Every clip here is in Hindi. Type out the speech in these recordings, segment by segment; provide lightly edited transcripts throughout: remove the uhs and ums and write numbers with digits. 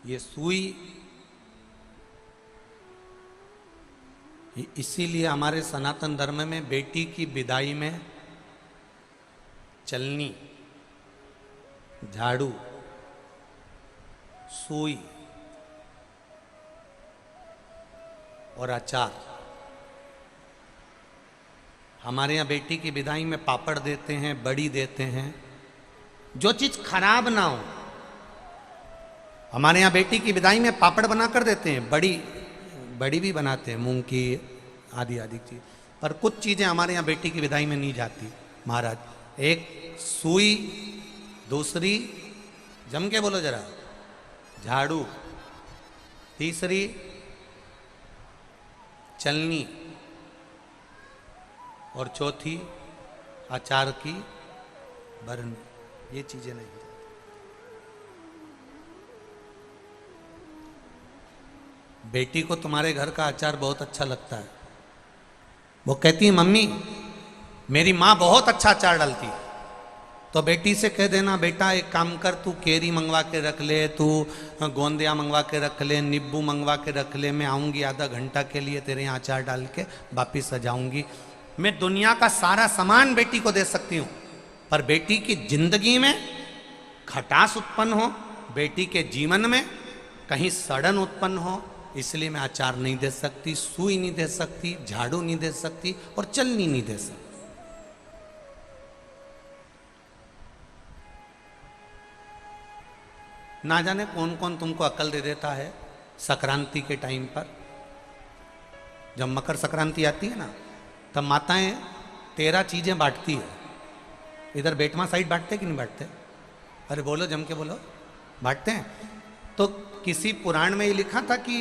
ये सुई इसीलिए हमारे सनातन धर्म में बेटी की विदाई में चलनी, झाड़ू, सुई और अचार। हमारे यहाँ बेटी की विदाई में पापड़ देते हैं, बड़ी देते हैं, जो चीज खराब ना हो। हमारे यहाँ बेटी की विदाई में पापड़ बना कर देते हैं, बड़ी भी बनाते हैं, मूंग की आदि आदि चीज। पर कुछ चीजें हमारे यहाँ बेटी की विदाई में नहीं जाती महाराज। एक सुई, दूसरी जम के बोलो जरा, झाड़ू, तीसरी चलनी और चौथी अचार की बरनी। ये चीजें नहीं। बेटी को तुम्हारे घर का अचार बहुत अच्छा लगता है। वो कहती है मम्मी मेरी माँ बहुत अच्छा अचार डालती। तो बेटी से कह देना बेटा एक काम कर, तू केरी मंगवा के रख ले, तू गोंदिया मंगवा के रख ले, नींबू मंगवा के रख ले, मैं आऊँगी आधा घंटा के लिए तेरे यहाँ अचार डाल के वापिस आ जाऊँगी। मैं दुनिया का सारा सामान बेटी को दे सकती हूँ, पर बेटी की जिंदगी में खटास उत्पन्न हो, बेटी के जीवन में कहीं सड़न उत्पन्न हो, इसलिए मैं अचार नहीं दे सकती, सुई नहीं दे सकती, झाड़ू नहीं दे सकती और चलनी नहीं दे सकती। ना जाने कौन कौन तुमको अकल दे देता है। संक्रांति के टाइम पर जब मकर संक्रांति आती है ना, तब माताएं 13 चीजें बांटती है। इधर बेटमा साइड बांटते कि नहीं बांटते? अरे बोलो, जम के बोलो। बांटते हैं। तो किसी पुराण में ये लिखा था कि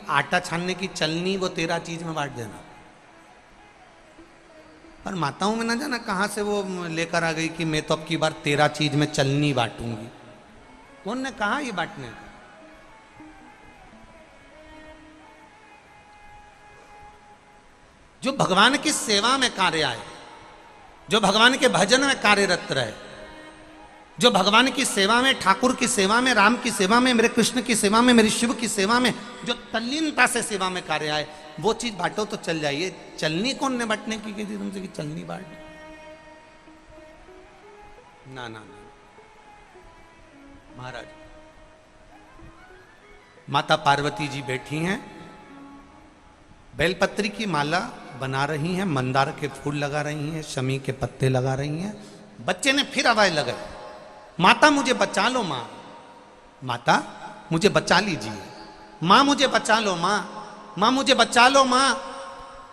आटा छानने की चलनी वो 13 चीज में बांट देना। पर माताओं में ना जाना कहां से वो लेकर आ गई कि मैं तो अब की बार 13 चीज में चलनी बांटूंगी। कौन ने कहा ये बांटने का? जो भगवान की सेवा में कार्य आए, जो भगवान के भजन में कार्यरत रहे, जो भगवान की सेवा में, ठाकुर की सेवा में, राम की सेवा में, मेरे कृष्ण की सेवा में, मेरे शिव की सेवा में जो तल्लीनता से सेवा में कार्य आए, वो चीज बांटो तो चल जाइए। चलनी कौन ने बांटने की थी तुमसे कि चलनी बांट? ना ना ना महाराज। माता पार्वती जी बैठी हैं, बेलपत्री की माला बना रही हैं, मंदार के फूल लगा रही हैं, शमी के पत्ते लगा रही हैं। बच्चे ने फिर आवाज लगाई, माता मुझे बचा लो माँ, माता मुझे बचा लीजिए, माँ मुझे बचा लो माँ, माँ मुझे बचा लो माँ।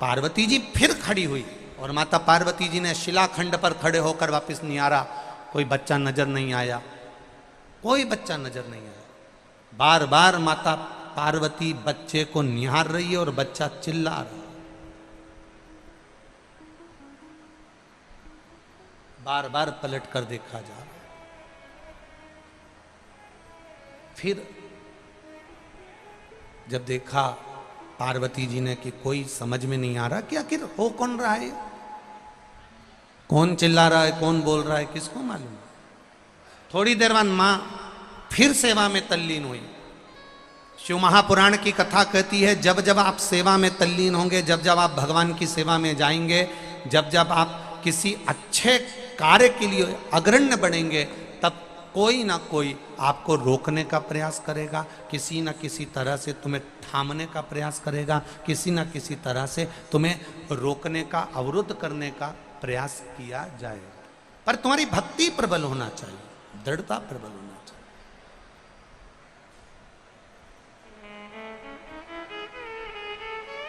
पार्वती जी फिर खड़ी हुई और माता पार्वती जी ने शिलाखंड पर खड़े होकर वापस निहारा। कोई बच्चा नजर नहीं आया, कोई बच्चा नजर नहीं आया। बार बार माता पार्वती बच्चे को निहार रही है और बच्चा चिल्ला रहा है। बार बार पलट कर देखा जा रहा है। फिर जब देखा पार्वती जी ने कि कोई समझ में नहीं आ रहा कि आखिर हो कौन रहा है, कौन चिल्ला रहा है, कौन बोल रहा है, किसको मालूम। थोड़ी देर बाद मां फिर सेवा में तल्लीन हुई। शिव महापुराण की कथा कहती है जब जब आप सेवा में तल्लीन होंगे, जब जब आप भगवान की सेवा में जाएंगे, जब जब आप किसी अच्छे कार्य के लिए अग्रण्य बनेंगे, तब कोई ना कोई आपको रोकने का प्रयास करेगा, किसी न किसी तरह से तुम्हें थामने का प्रयास करेगा, किसी न किसी तरह से तुम्हें रोकने का, अवरुद्ध करने का प्रयास किया जाएगा। पर तुम्हारी भक्ति प्रबल होना चाहिए, दृढ़ता प्रबल होना चाहिए।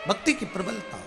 भक्ति की प्रबलता हो।